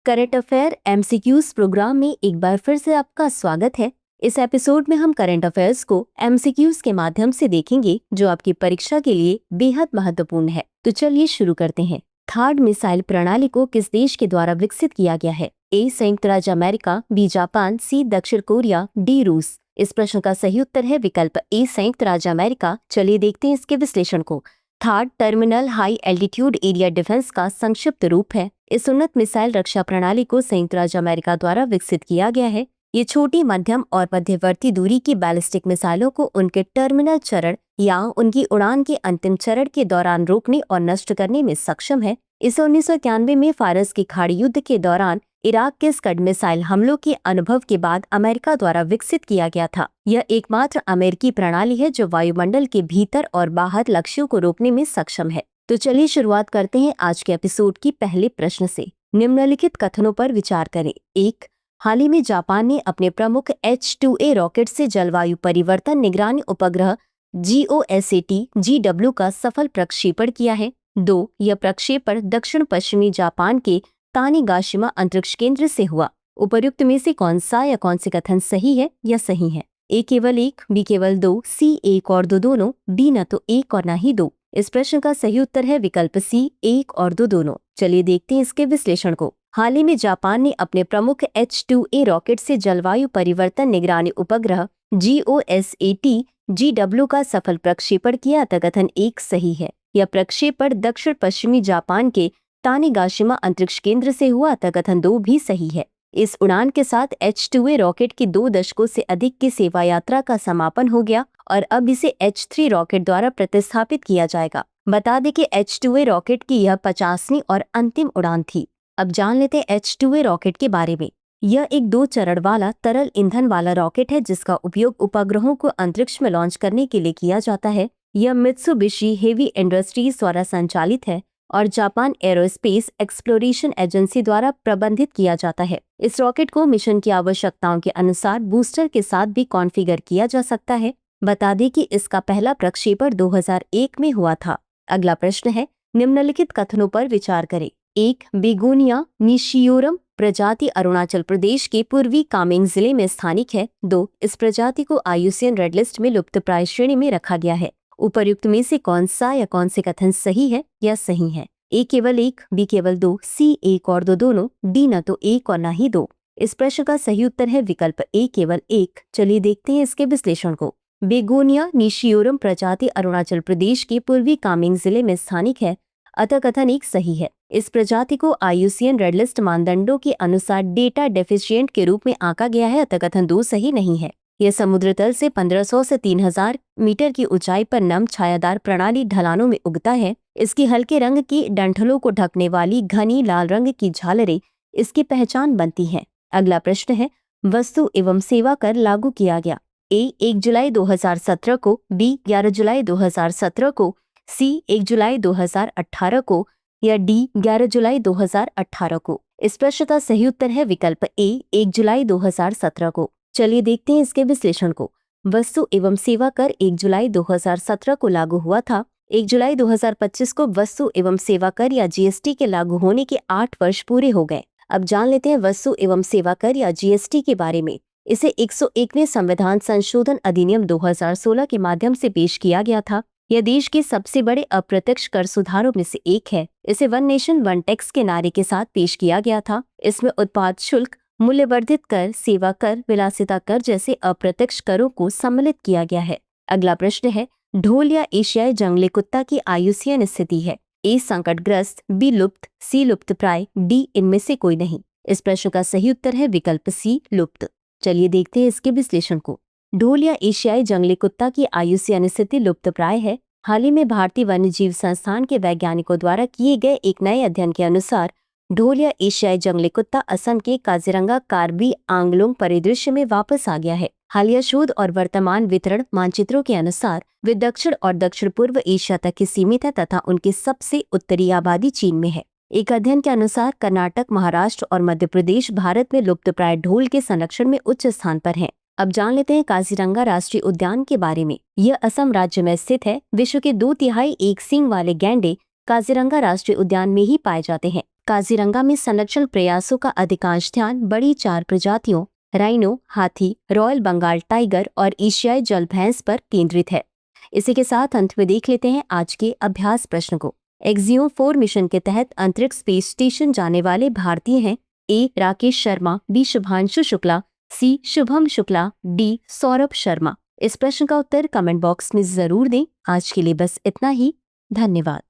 Current affair MCQs programme में एक बार फिर से आपका स्वागत है। इस एपिसोड में हम करंट अफेयर्स को एमसीक्यूज के माध्यम से देखेंगे जो आपकी परीक्षा के लिए बेहद महत्वपूर्ण है। तो चलिए शुरू करते हैं। थार्ड मिसाइल प्रणाली को किस देश के द्वारा विकसित किया गया है? ए संयुक्त राज्य अमेरिका, बी जापान, सी दक्षिण कोरिया, डी रूस। इस प्रश्न का सही उत्तर है विकल्प ए संयुक्त राज्य अमेरिका। चलिए देखते हैं इसके विश्लेषण को। Third terminal high altitude area defence का संक्षिप्त रूप है। इस उन्नत मिसाइल रक्षा प्रणाली को संयुक्त राज्य अमेरिका द्वारा विकसित किया गया है। ये छोटी, मध्यम और मध्यवर्ती दूरी की बैलिस्टिक मिसाइलों को उनके टर्मिनल चरण या उनकी उड़ान के अंतिम चरण के दौरान रोकने और नष्ट करने में सक्षम है। इसे 1991 में फारस की खाड़ी युद्ध के दौरान इराक के स्कड मिसाइल हमलों के अनुभव के बाद अमेरिका द्वारा विकसित किया गया था। यह एकमात्र अमेरिकी प्रणाली है जो वायुमंडल के भीतर और बाहर लक्ष्यों को रोकने में सक्षम है। तो चलिए शुरुआत करते हैं आज के एपिसोड की पहले प्रश्न से। निम्नलिखित कथनों पर विचार करें। 1. हाल ही में जापान ने अपने प्रमुख H-2A रॉकेट से जलवायु परिवर्तन निगरानी उपग्रह GOSAT-GW का सफल प्रक्षेपण किया है। 2. यह प्रक्षेपण दक्षिण पश्चिमी जापान के तानिगाशिमा अंतरिक्ष केंद्र से हुआ। उपर्युक्त में से कौन सा या कौन से कथन सही है या सही है? ए केवल 1, बी केवल 2, सी 1 और 2 दोनों, डी न तो 1 और न ही 2। इस प्रश्न का सही उत्तर है विकल्प सी 1 और 2 दोनों। चलिए देखते हैं इसके विश्लेषण को। हाल ही में जापान ने अपने प्रमुख H-2A रॉकेट से जलवायु परिवर्तन निगरानी उपग्रह GOSAT-GW का सफल प्रक्षेपण किया। कथन 1 सही है। यह प्रक्षेपण दक्षिण पश्चिमी जापान के तानिगाशिमा अंतरिक्ष केंद्र से हुआ। कथन 2 भी सही है। इस उड़ान के साथ H-2A रॉकेट की 2 दशकों से अधिक की सेवा यात्रा का समापन हो गया और अब इसे H-3 रॉकेट द्वारा प्रतिस्थापित किया जाएगा। बता दें कि H-2A रॉकेट की यह 50वीं और अंतिम उड़ान थी। अब जान लेते हैं H-2A रॉकेट के बारे में। यह एक 2 चरण वाला तरल ईंधन वाला रॉकेट है जिसका उपयोग उपग्रहों को अंतरिक्ष में लॉन्च करने के लिए किया जाता है। यह मित्सुबिशी हेवी इंडस्ट्रीज द्वारा संचालित है और जापान एरोस्पेस एक्सप्लोरेशन एजेंसी द्वारा प्रबंधित किया जाता है। इस रॉकेट को मिशन की आवश्यकताओं के अनुसार बूस्टर के साथ भी कॉन्फ़िगर किया जा सकता है। बता दें कि इसका पहला प्रक्षेपण 2001 में हुआ था। अगला प्रश्न है, निम्नलिखित कथनों पर विचार करें। 1. बेगोनिया निशियोरम प्रजाति अरुणाचल प्रदेश के पूर्वी कामेंग जिले में स्थानिक है। 2. इस प्रजाति को IUCN रेड लिस्ट में लुप्तप्राय श्रेणी में रखा गया है। उपर्युक्त में से कौन सा या कौन से कथन सही है या सही है? ए केवल 1, बी केवल 2, सी 1 और 2 दोनों, डी न तो 1 और न ही 2। इस प्रश्न का सही उत्तर है विकल्प ए केवल 1। चलिए देखते हैं इसके विश्लेषण को। बेगोनिया निशियोरम प्रजाति अरुणाचल प्रदेश के पूर्वी कामेंग जिले में स्थानिक है, अतः कथन 1 सही है। इस प्रजाति को IUCN रेड लिस्ट मानदंडों के अनुसार डेटा डेफिशिएंट के रूप में आंका गया है, अतः कथन 2 सही नहीं है। यह समुद्र तल से 1500 से 3000 मीटर की ऊंचाई पर नम छायादार प्रणाली ढलानों में उगता है। इसकी हल्के रंग की डंठलों को ढकने वाली घनी लाल रंग की झालरें इसकी पहचान बनती हैं। अगला प्रश्न है, वस्तु एवं सेवा कर लागू किया गया। ए 1 जुलाई 2017 को, बी 11 जुलाई 2017 को, सी 1 जुलाई 2018 को या डी 11 जुलाई 2018 को। इस प्रश्न का सही उत्तर है विकल्प ए 1 जुलाई 2017 को। चलिए देखते हैं इसके विश्लेषण को। वस्तु एवं सेवा कर 1 जुलाई 2017 को लागू हुआ था। 1 जुलाई 2025 को वस्तु एवं सेवा कर या GST के लागू होने के 8 वर्ष पूरे हो गए। अब जान लेते हैं वस्तु एवं सेवा कर या GST के बारे में। इसे 101वें संविधान संशोधन अधिनियम 2016 के माध्यम से पेश किया गया था। यह देश के सबसे बड़े अप्रत्यक्ष कर सुधारों में से एक है। इसे वन नेशन वन टैक्स के नारे के साथ पेश किया गया था। इसमें उत्पाद शुल्क, मूल्यवर्धित कर, सेवा कर, विलासिता कर जैसे अप्रत्यक्ष करों को सम्मिलित किया गया है। अगला प्रश्न है, ढोल या एशियाई जंगली कुत्ता की IUCN स्थिति है। ए संकटग्रस्त, बी लुप्त, सी लुप्तप्राय, डी इनमें से कोई नहीं। इस प्रश्न का सही उत्तर है विकल्प सी लुप्त। चलिए देखते हैं इसके विश्लेषण को। ढोल या एशियाई जंगली कुत्ता की IUCN स्थिति लुप्तप्राय है। हाल ही में भारतीय वन्यजीव संस्थान के वैज्ञानिकों द्वारा किए गए एक नए अध्ययन के अनुसार ढोल या एशियाई जंगली कुत्ता असम के काजीरंगा कार्बी आंगलोंग परिदृश्य में वापस आ गया है। हालिया शोध और वर्तमान वितरण मानचित्रों के अनुसार वे दक्षिण और दक्षिण पूर्व एशिया तक ही सीमित है तथा उनकी सबसे उत्तरी आबादी चीन में है। एक अध्ययन के अनुसार कर्नाटक, महाराष्ट्र और मध्य प्रदेश भारत में लुप्तप्राय ढोल के संरक्षण में उच्च स्थान पर हैं। अब जान लेते हैं काजीरंगा राष्ट्रीय उद्यान के बारे में। यह असम राज्य में स्थित है। विश्व के 2/3 एक सींग वाले गैंडे काजीरंगा राष्ट्रीय उद्यान में ही पाए जाते हैं। काजीरंगा में संरक्षण प्रयासों का अधिकांश ध्यान बड़ी 4 प्रजातियों राइनो, हाथी, रॉयल बंगाल टाइगर और एशियाई जल भैंस पर केंद्रित है। इसी के साथ अंत में देख लेते हैं आज के अभ्यास प्रश्न को। एक्सियो 4 मिशन के तहत अंतरिक्ष स्पेस स्टेशन जाने वाले भारतीय हैं ए. राकेश शर्मा, बी. शुभांशु शुक्ला, सी. शुभम शुक्ला, डी. सौरभ शर्मा। इस प्रश्न का उत्तर कमेंट बॉक्स में जरूर दें। आज के लिए बस इतना ही। धन्यवाद।